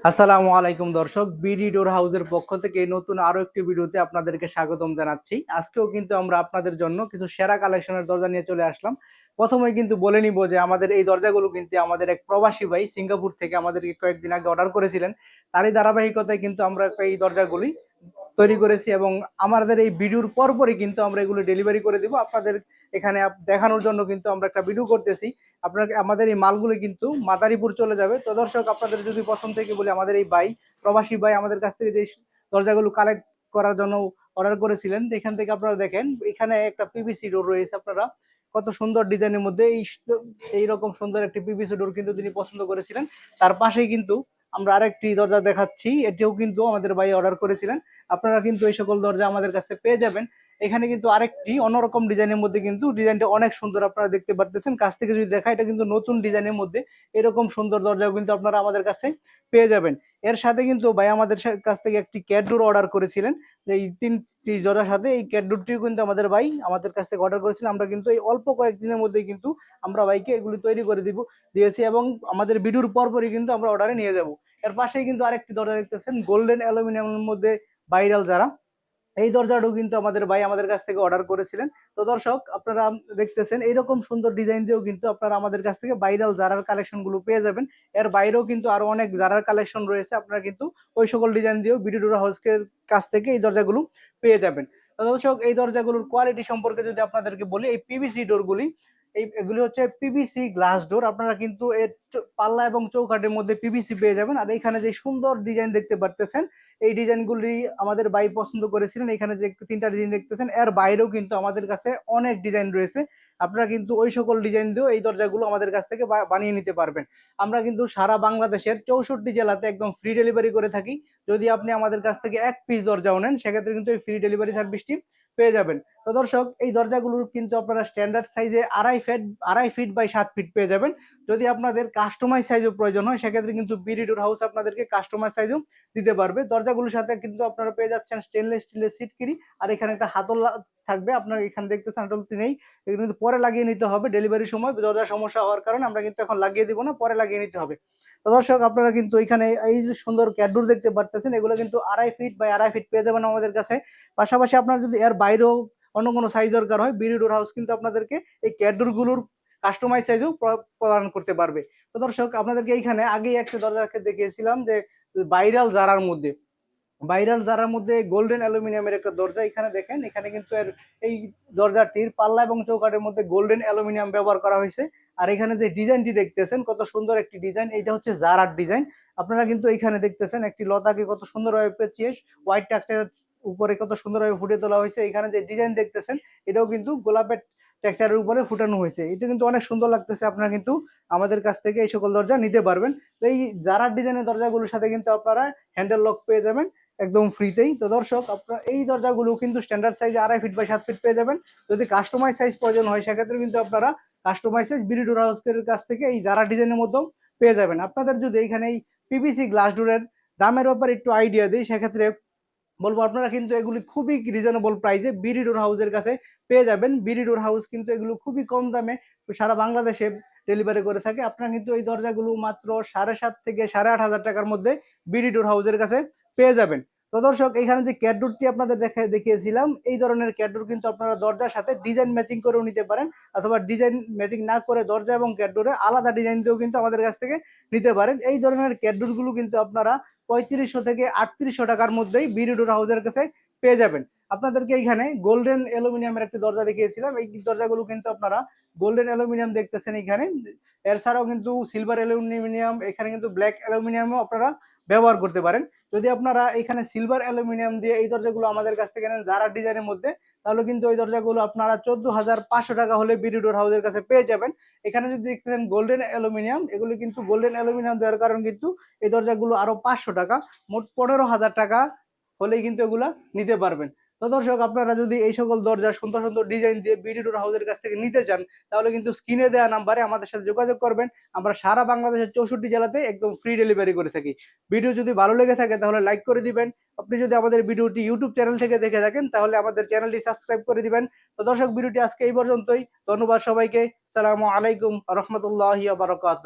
আসসালামু আলাইকুম দর্শক, বিডি ডোর হাউসের পক্ষ থেকে নতুন আরো একটি ভিডিওতে আপনাদেরকে স্বাগতম জানাচ্ছি। আজকেও কিন্তু আমরা আপনাদের জন্য কিছু সেরা কালেকশনের দরজা নিয়ে চলে আসলাম। প্রথমেই কিন্তু বলে নিব যে আমাদের এই দরজাগুলো কিন্তু আমাদের এক প্রবাসী ভাই সিঙ্গাপুর থেকে আমাদেরকে কয়েকদিন আগে অর্ডার করেছিলেন। তারই ধারাবাহিকতায় কিন্তু আমরা এই দরজাগুলি তৈরি করেছি এবং আমাদের এই ভিডিওর পরপরই কিন্তু আমরা এগুলো ডেলিভারি করে দিব আপনাদের এখানে দেখানোর জন্য। কিন্তু আমরা একটা ভিডিও করতেছি, আপনাকে আমাদের এই মালগুলো কিন্তু মাদারীপুর চলে যাবে। তো দর্শক, আপনাদের যদি পছন্দ থেকে বলি, আমাদের এই ভাই প্রবাসী ভাই আমাদের কাছ থেকে যে দরজাগুলো কালেক্ট করার জন্য অর্ডার করেছিলেন, এখান থেকে আপনারা দেখেন এখানে একটা পিভিসি ডোর রয়েছে। আপনারা কত সুন্দর ডিজাইনের মধ্যে এইরকম সুন্দর একটি পিভিসি ডোর কিন্তু তিনি পছন্দ করেছিলেন। তার পাশেই কিন্তু আমরা আরেকটি দরজা দেখাচ্ছি, এটিও কিন্তু আমাদের ভাই অর্ডার করেছিলেন। আপনারা কিন্তু এই সকল দরজা আমাদের কাছে পেয়ে যাবেন। এখানে কিন্তু আরেকটি অন্যরকম ডিজাইনের মধ্যে কিন্তু ডিজাইনটা অনেক সুন্দর, আপনারা দেখতে পারতেছেন। কাছ থেকে যদি দেখা, এটা কিন্তু নতুন ডিজাইনের মধ্যে এরকম সুন্দর দরজাও কিন্তু আপনারা আমাদের কাছে পেয়ে যাবেন। এর সাথে কিন্তু ভাই আমাদের কাছ থেকে একটি ক্যাটডোর অর্ডার করেছিলেন। এই তিনটি দরজার সাথে এই ক্যাটডোরটিও কিন্তু আমাদের ভাই আমাদের কাছ থেকে অর্ডার করেছিলেন। আমরা কিন্তু এই অল্প কয়েকদিনের মধ্যেই কিন্তু আমরা ভাইকে এগুলি তৈরি করে দিয়েছি এবং আমাদের ভিডিওর পরপরই কিন্তু আমরা অর্ডারে নিয়ে যাব। এর পাশেই কিন্তু আরেকটি দরজা দেখতেছেন গোল্ডেন অ্যালুমিনিয়ামের মধ্যে ভাইরাল যারা, এই দরজাটাও কিন্তু আমাদের ভাই আমাদের কাছ থেকে অর্ডার করেছিলেন। তো দর্শক, আপনারা দেখতেছেন এইরকম সুন্দর ডিজাইন দিয়েও কিন্তু আপনারা আমাদের কাছ থেকে ভাইরাল জারার কালেকশন গুলো পেয়ে যাবেন। এর বাইরেও কিন্তু আরো অনেক জারার কালেকশন রয়েছে, আপনারা কিন্তু ওই সকল ডিজাইন দিয়েও বিডি ডোর হাউসের কাছ থেকে এই দরজাগুলো পেয়ে যাবেন। তো দর্শক, এই দরজাগুলোর কোয়ালিটি সম্পর্কে যদি আপনাদেরকে বলি, এই পিভিসি ডোরগুলি এগুলি হচ্ছে পিভিসি গ্লাস ডোর। আপনারা কিন্তু এর পাল্লা এবং চৌকাঠের মধ্যে পিভিসি পেয়ে যাবেন। আর এখানে যে সুন্দর ডিজাইন দেখতে পারতেছেন, এই ডিজাইনগুলি আমাদের ভাই পছন্দ করেছিলেন। এখানে যে তিনটা ডিজাইন দেখতেছেন, এর বাইরেও কিন্তু আমাদের কাছে অনেক ডিজাইন রয়েছে। আপনারা কিন্তু ওই সকল ডিজাইন দিয়েও এই দরজাগুলো আমাদের কাছ থেকে বানিয়ে নিতে পারবেন। আমরা কিন্তু সারা বাংলাদেশের 64 জেলাতে একদম ফ্রি ডেলিভারি করে থাকি। যদি আপনি আমাদের কাছ থেকে এক পিস দরজাও নেন, সেক্ষেত্রে কিন্তু এই ফ্রি ডেলিভারি সার্ভিসটি পেয়ে যাবেন। তো দর্শক, এই দরজাগুলোর কিন্তু আপনারা স্ট্যান্ডার্ড সাইজে 2.5 ফিট বাই 7 ফিট পেয়ে যাবেন। যদি আপনাদের কাস্টমাইজ সাইজও প্রয়োজন হয়, সেক্ষেত্রে কিন্তু বিডি ডোর হাউস আপনাদেরকে কাস্টমাইজ সাইজও দিতে পারবে। দরজাগুলোর সাথে কিন্তু আপনারা পেয়ে যাচ্ছেন স্টেনলেস স্টিলের সিটকিরি, আর এখানে একটা হাতল থাকবে। আপনার এখানে দেখতেছেন হাতলটি নেই, এগুলো কিন্তু পরে লাগিয়ে নিতে হবে। ডেলিভারির সময় দরজার সমস্যা হওয়ার কারণে আমরা কিন্তু এখন লাগিয়ে দিব না, পরে লাগিয়ে নিতে হবে। তো দর্শক, আপনারা কিন্তু এখানে এই যে সুন্দর ক্যাডডোর দেখতে পারতেছেন, এগুলো কিন্তু 2.5 ফিট বাই 2.5 ফিট পেয়ে যাবেন আমাদের কাছে। পাশাপাশি আপনার যদি এর বাইরেও অন্য কোনো সাইজ দরকার হয়, বিডি ডোর হাউস কিন্তু আপনাদেরকে এই ক্যাডডোর গুলোর কাস্টমাইজ সাইজও প্রদান করতে পারবে। তো দর্শক, আপনাদেরকে এইখানে আগেই একটা দরজাকে দেখিয়েছিলাম যে ভাইরাল জারার মধ্যে গোল্ডেন অ্যালুমিনিয়ামের একটা দরজা। এখানে দেখেন, এখানে কিন্তু এর এই দরজাটির পাল্লা এবং চৌকাঠের মধ্যে গোল্ডেন অ্যালুমিনিয়াম ব্যবহার করা হয়েছে। আর এখানে যে ডিজাইনটি দেখতেছেন, কত সুন্দর একটি ডিজাইন, এটা হচ্ছে জারার ডিজাইন। আপনারা কিন্তু এখানে দেখতেছেন একটি লতাকে কত সুন্দরভাবে পেঁচিয়ে হোয়াইট টেক্সচার উপরে কত সুন্দরভাবে ফুটে তোলা হয়েছে। এখানে যে ডিজাইন দেখতেছেন, এটাও কিন্তু গোলাপের টেক্সচারের উপরে ফুটানো হয়েছে। এটা কিন্তু অনেক সুন্দর লাগতেছে। আপনারা কিন্তু আমাদের কাছ থেকে এই সকল দরজা নিতে পারবেন। তো এই জারার ডিজাইনের দরজাগুলোর সাথে কিন্তু আপনারা হ্যান্ডেল লক পেয়ে যাবেন একদম ফ্রিতেই। তো দর্শক, আপনার এই দরজাগুলো কিন্তু standard size 2.5 feet by 7 feet পেয়ে যাবেন। যদি কাস্টমাইজ সাইজ প্রয়োজন হয়, সেক্ষেত্রে কিন্তু আপনারা কাস্টমাইজ সাইজ বিডি ডোর হাউসের কাছ থেকে এই যারা ডিজাইনের মধ্যেও পেয়ে যাবেন। আপনাদের যদি এখানে এই পিভিসি গ্লাস ডোরের দামের ব্যাপারে একটু আইডিয়া দিই, সেক্ষেত্রে বলবো আপনারা কিন্তু এগুলি খুবই রিজনেবল প্রাইসে বিডি ডোর হাউসের কাছে পেয়ে যাবেন। বিডি ডোর হাউস কিন্তু এগুলো খুবই কম দামে সারা বাংলাদেশে ডেলিভারি করে থাকে। আপনারা কিন্তু এই দরজাগুলো মাত্র 7.5 থেকে 8.5 হাজার টাকার মধ্যে বিডি ডোর হাউসের কাছে পেয়ে যাবেন। তো দর্শক, এখানে যে ক্যাটডোরটি আপনাদের দেখিয়েছিলাম, এই ধরনের ক্যাটডোর কিন্তু আপনারা দরজার সাথে ডিজাইন ম্যাচিং করেও নিতে পারেন, অথবা ডিজাইন ম্যাচিং না করে দরজা এবং ক্যাটডোরে আলাদা ডিজাইন দিয়েও কিন্তু আমাদের কাছ থেকে নিতে পারেন। এই ধরনের ক্যাটডোর গুলো কিন্তু আপনারা 3500 থেকে 3800 টাকার মধ্যেই বিডি ডোর হাউসের কাছে পেয়ে যাবেন। আপনাদেরকে এখানে গোল্ডেন অ্যালুমিনিয়ামের একটি দরজা দেখিয়েছিলাম, এই দরজাগুলো কিন্তু আপনারা গোল্ডেন অ্যালুমিনিয়াম দেখতেছেন এখানে। এর ছাড়াও কিন্তু সিলভার অ্যালুমিনিয়াম, এখানে কিন্তু ব্ল্যাক অ্যালুমিনিয়ামও আপনারা ব্যবহার করতে পারেন। যদি আপনারা এখানে সিলভার অ্যালুমিনিয়াম দিয়ে এই দরজাগুলো আমাদের কাছ থেকে নেন যারা ডিজাইনের মধ্যে, তাহলে কিন্তু ওই দরজাগুলো আপনারা 14,500 টাকা হলে বিডি ডোর হাউসের কাছে পেয়ে যাবেন। এখানে যদি দেখতেছেন গোল্ডেন অ্যালুমিনিয়াম, এগুলো কিন্তু গোল্ডেন অ্যালুমিনিয়াম দেওয়ার কারণ কিন্তু এই দরজাগুলো আরো 500 টাকা, মোট 15,000 টাকা হলেই কিন্তু এগুলা নিতে পারবেন। তো দর্শক, আপনারা যদি এই সকল দরজা সুন্দর সুন্দর ডিজাইন দিয়ে বিডি ডোর হাউসের কাছ থেকে নিতে চান, তাহলে কিন্তু স্ক্রিনে দেওয়া নাম্বারে আমাদের সাথে যোগাযোগ করবেন। আমরা সারা বাংলাদেশের 64 জেলাতে একদম ফ্রি ডেলিভারি করে থাকি। ভিডিও যদি ভালো লেগে থাকে তাহলে লাইক করে দিবেন। আপনি যদি আমাদের ভিডিওটি ইউটিউব চ্যানেল থেকে দেখে থাকেন, তাহলে আমাদের চ্যানেলটি সাবস্ক্রাইব করে দিবেন। তো দর্শক, ভিডিওটি আজকে এই পর্যন্তই। ধন্যবাদ সবাইকে। সালামু আলাইকুম রহমতুল্লাহি ওয়া বারাকাতুহু।